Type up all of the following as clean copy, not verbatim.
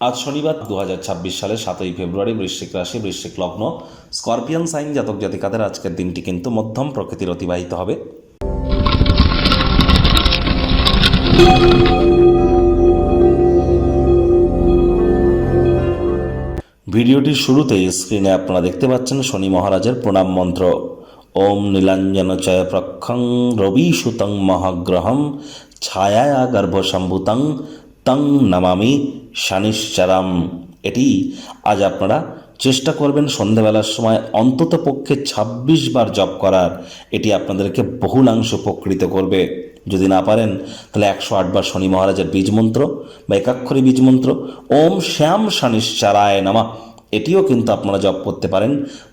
আজ শনিবার 2026 সালের 7ই ফেব্রুয়ারি, বৃশ্চিক রাশি, বৃশ্চিক লগ্ন, স্করপিয়ান সাইন জাতক জাতিকাদের আজকের দিনটি কিন্তু মধ্যম প্রকৃতির অতিবাহিত হবে। ভিডিওটির শুরুতেই স্ক্রিনে আপনারা দেখতে পাচ্ছেন শনি মহারাজের প্রণাম মন্ত্র। ওম নীলাঞ্জনচয় প্রক্ষং রবিসুতং মহাগ্রহম ছায়া গর্ভসম্ভূতং তং নমামি শনিশ্চরম। এটি আজ আপনারা চেষ্টা করবেন সন্ধ্যাবেলার সময় অন্তত পক্ষে 26 বার জপ করার। এটি আপনাদেরকে বহুলাংশ উপকৃত করবে। যদি না পারেন তাহলে 108 বার শনি মহারাজের বীজ মন্ত্র বা একাক্ষরী বীজ মন্ত্র ওম শ্যাম শনিশ্চরায় নমঃ, এটিও কিন্তু আপনারা জপ করতে পারেন,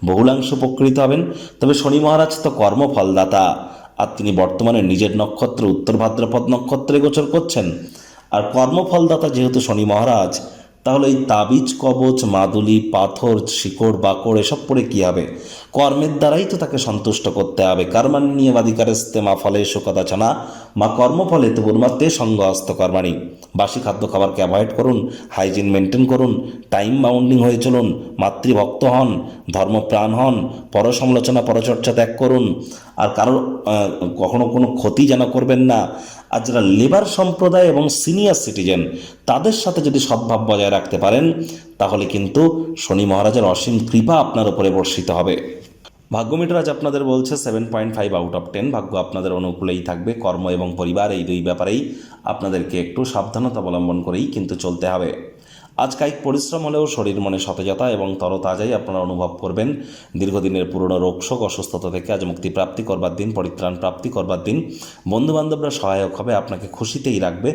বহুলাংশ উপকৃত হবেন। তবে শনি মহারাজ তো কর্মফলদাতা, আর তিনি বর্তমানে নিজের নক্ষত্র উত্তর ভাদ্রপদ নক্ষত্রে গোচর করছেন। আর কর্মফলদাতা যেহেতু শনি মহারাজ, তাহলে এই তাবিজ কবচ মাদুলি পাথর শিকড় বাকড় এসব পড়ে কী হবে? কর্মের দ্বারাই তো তাকে সন্তুষ্ট করতে হবে। কর্মাণ্যেবাধিকারস্তে মা ফলেষু কদাচন মা কর্মফলে তো পূর্মাত্মে সঙ্গ হস্ত কর্মাণি। বাসি খাদ্য খাবারকে অ্যাভয়েড করুন, হাইজিন মেনটেন করুন, টাইম বাউন্ডিং হয়ে চলুন, মাতৃভক্ত হন, ধর্মপ্রাণ হন, পরসমালোচনা পরচর্চা ত্যাগ করুন, আর কারোর কখনো কোনো ক্ষতি যেন করবেন না। আর যারা লেবার সম্প্রদায় এবং সিনিয়র সিটিজেন, তাদের সাথে যদি সদ্ভাব বজায় রাখতে পারেন, তাহলে কিন্তু শনি মহারাজের অসীম কৃপা আপনার উপরে বর্ষিত হবে। ভাগ্যমিটার আজ আপনাদের বলছে 7.5 আউট অফ 10। ভাগ্য আপনাদের অনুকূলেই থাকবে। কর্ম এবং পরিবার এই দুই ব্যাপারেই আপনাদেরকে একটু সাবধানতা অবলম্বন করেই কিন্তু চলতে হবে। আজ কায়িক পরিশ্রম হলেও শরীর মনে সতেজতা এবং তরতাজাই আপনারা অনুভব করবেন। দীর্ঘদিনের পুরনো রোগশোক অসুস্থতা থেকে আজ মুক্তি প্রাপ্তি করবার দিন, পরিত্রাণ প্রাপ্তি করবার দিন। বন্ধুবান্ধবরা সহায়ক হবে, আপনাকে খুশিতেই রাখবে।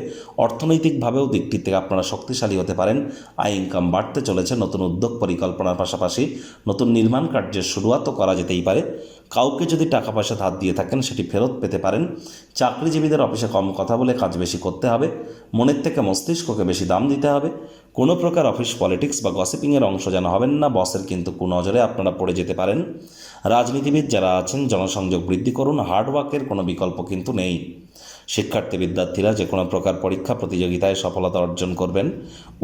অর্থনৈতিকভাবেও দিকটি থেকে আপনারা শক্তিশালী হতে পারেন। আয় ইনকাম বাড়তে চলেছে। নতুন উদ্যোগ পরিকল্পনার পাশাপাশি নতুন নির্মাণ কার্যের শুরুয়াতও করা যেতেই পারে। কাউকে যদি টাকা পয়সা ধার দিয়ে থাকেন সেটি ফেরত পেতে পারেন। চাকরিজীবীদের অফিসে কম কথা বলে কাজ বেশি করতে হবে। মনের থেকে মস্তিষ্ককে বেশি দাম দিতে হবে। কোনো প্রকার অফিস পলিটিক্স বা গসিপিংয়ের অংশ যেন হবেন না। বসের কিন্তু কুনজরে আপনারা পড়ে যেতে পারেন। রাজনীতিবিদ যারা আছেন জনসংযোগ বৃদ্ধি করুন। হার্ডওয়ার্কের কোনো বিকল্প কিন্তু নেই। শিক্ষার্থী বিদ্যার্থীরা যে কোনো প্রকার পরীক্ষা প্রতিযোগিতায় সফলতা অর্জন করবেন।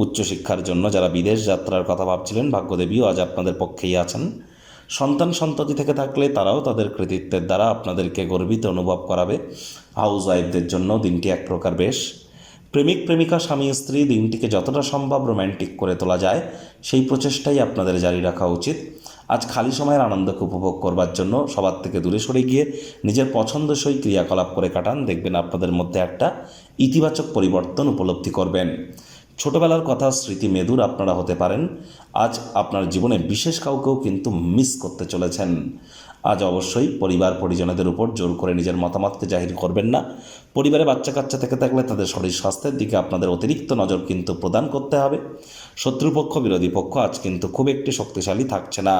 উচ্চশিক্ষার জন্য যারা বিদেশ যাত্রার কথা ভাবছিলেন, ভাগ্যদেবীও আজ আপনাদের পক্ষেই আছেন। সন্তান সন্ততি থেকে থাকলে তারাও তাদের কৃতিত্বের দ্বারা আপনাদেরকে গর্বিত অনুভব করাবে। হাউস ওয়াইফদের জন্য দিনটি এক প্রকার বেশ। প্রেমিক প্রেমিকা স্বামী স্ত্রী দিনটিকে যতটা সম্ভব রোম্যান্টিক করে তোলা যায় সেই প্রচেষ্টাই আপনাদের জারি রাখা উচিত। আজ খালি সময়ের আনন্দকে উপভোগ করবার জন্য সবার থেকে দূরে সরে গিয়ে নিজের পছন্দসই ক্রিয়াকলাপ করে কাটান। দেখবেন আপনাদের মধ্যে একটা ইতিবাচক পরিবর্তন উপলব্ধি করবেন। ছোটবেলার কথা স্মৃতি মেদুর আপনারা হতে পারেন। আজ আপনার জীবনে বিশেষ কাউকেও কিন্তু মিস করতে চলেছেন। আজ অবশ্যই পরিবার পরিজনদের উপর জোর করে নিজের মতামতকে জাহির করবেন না। পরিবারে বাচ্চা কাচ্চা থেকে থাকলে তাদের শরীর স্বাস্থ্যের দিকে আপনাদের অতিরিক্ত নজর কিন্তু প্রদান করতে হবে। শত্রুপক্ষ বিরোধী পক্ষ আজ কিন্তু খুব একটি শক্তিশালী থাকছে না।